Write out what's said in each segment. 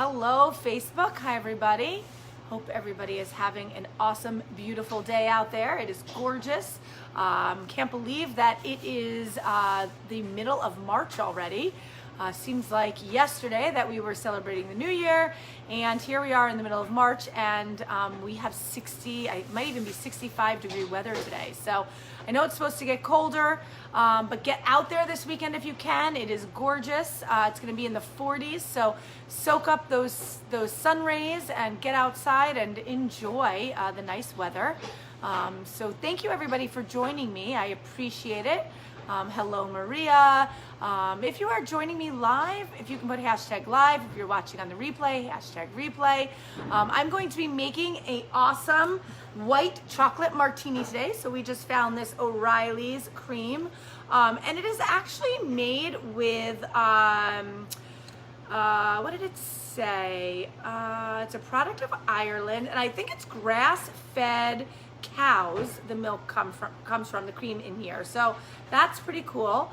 Hello, Facebook. Hi, everybody. Hope everybody is having an awesome, beautiful day out there. It is gorgeous. Can't believe that it is the middle of March already. Seems like yesterday that we were celebrating the new year, and here we are in the middle of March, and we have 60, it might even be 65-degree weather today. So I know it's supposed to get colder, but get out there this weekend if you can. It is gorgeous. It's going to be in the 40s, so soak up those sun rays and get outside and enjoy the nice weather. So thank you everybody for joining me. I appreciate it. Hello, Maria. If you are joining me live, if you can put hashtag live. If you're watching on the replay, hashtag replay. I'm going to be making an awesome white chocolate martini today. So we just found this O'Reilly's cream. And it is actually made with, what did it say? It's a product of Ireland, and I think it's grass-fed cows. The milk comes from the cream in here, so that's pretty cool.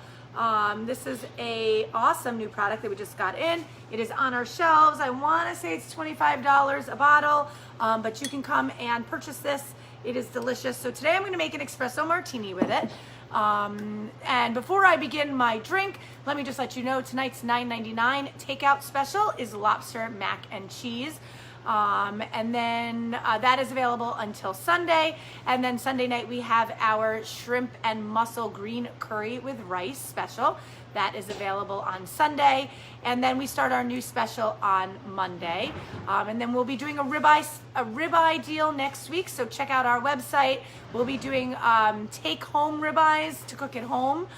This is a awesome new product that we just got in. It is on our shelves. I want to say it's $25 a bottle, but you can come and purchase this. It is delicious. So today I'm going to make an espresso martini with it. And before I begin my drink, let me just let you know tonight's $9.99 takeout special is lobster mac and cheese. And then that is available until Sunday. And then Sunday night we have our shrimp and mussel green curry with rice special. That is available on Sunday. And then we start our new special on Monday. And then we'll be doing a ribeye deal next week. So check out our website. We'll be doing take-home ribeyes to cook at home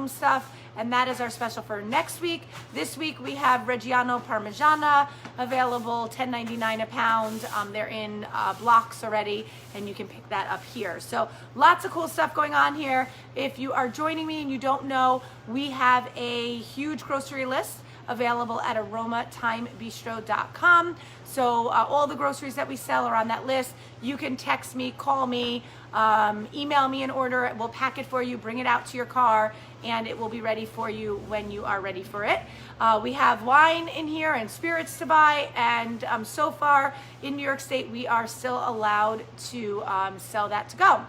stuff. And that is our special for next week. This week we have Reggiano Parmigiana available, $10.99 a pound. They're in blocks already, and you can pick that up here. So lots of cool stuff going on here. If you are joining me and you don't know, we have a huge grocery list available at aromatimebistro.com. So all the groceries that we sell are on that list. You can text me, call me, email me an order. We'll pack it for you, bring it out to your car, and it will be ready for you when you are ready for it. We have wine in here and spirits to buy, and so far in New York State, we are still allowed to sell that to go.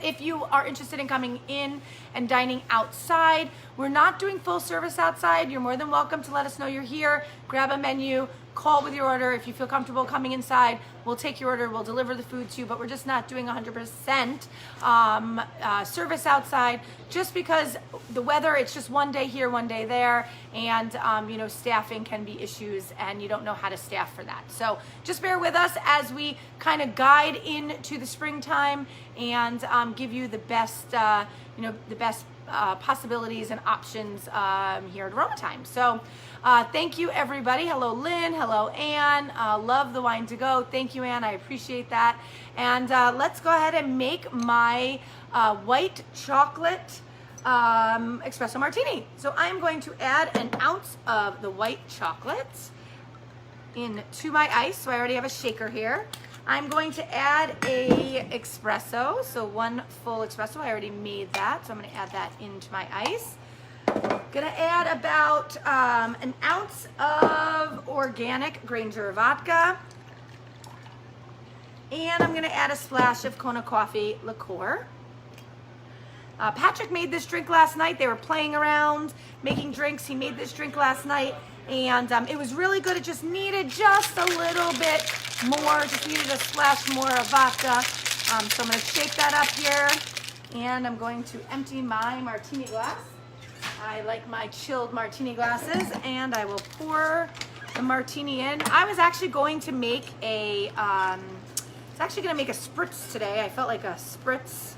If you are interested in coming in and dining outside, we're not doing full service outside. You're more than welcome to let us know you're here. Grab a menu, call with your order. If you feel comfortable coming inside, we'll take your order, we'll deliver the food to you, but we're just not doing 100% service outside just because the weather, it's just one day here, one day there, and staffing can be issues and you don't know how to staff for that. So just bear with us as we kind of guide into the springtime and give you the best, possibilities and options here at Aroma Time. So thank you everybody. Hello Lynn, hello Ann, love the wine to go. Thank you Ann, I appreciate that. And let's go ahead and make my white chocolate espresso martini. So I'm going to add an ounce of the white chocolate into my ice. So I already have a shaker here. I'm going to add a espresso, so 1 full espresso. I already made that, so I'm going to add that into my ice. Going to add about an ounce of organic Granger vodka. And I'm going to add a splash of Kona coffee liqueur. Patrick made this drink last night. They were playing around, making drinks. He made this drink last night, and it was really good. It just needed just a little bit more, just needed a splash more of vodka. So I'm going to shake that up here, and I'm going to empty my martini glass. I like my chilled martini glasses, and I will pour the martini in. I was actually going to make a spritz today. I felt like a spritz,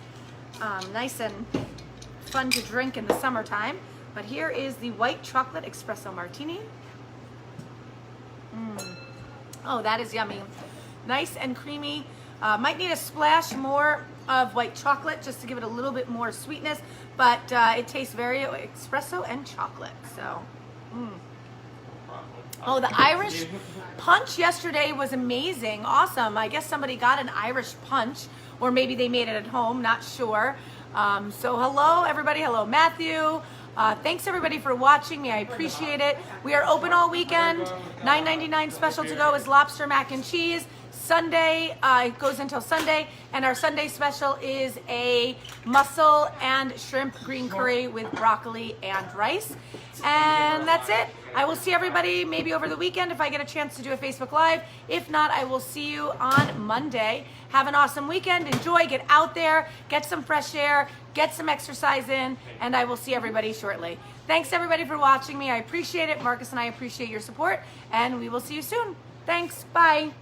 nice and fun to drink in the summertime. But here is the white chocolate espresso martini. Oh, that is yummy. Nice and creamy. Might need a splash more of white chocolate just to give it a little bit more sweetness, but it tastes very espresso and chocolate. So, Oh, the Irish punch yesterday was amazing. Awesome. I guess somebody got an Irish punch, or maybe they made it at home, not sure. So hello, everybody. Hello, Matthew. Thanks everybody for watching me. I appreciate it. We are open all weekend. $9.99 special to go is lobster mac and cheese. Sunday, it goes until Sunday, and our Sunday special is a mussel and shrimp green curry with broccoli and rice. And that's it. I will see everybody maybe over the weekend if I get a chance to do a Facebook Live. If not, I will see you on Monday. Have an awesome weekend. Enjoy. Get out there. Get some fresh air. Get some exercise in. And I will see everybody shortly. Thanks everybody for watching me. I appreciate it. Marcus and I appreciate your support. And we will see you soon. Thanks. Bye.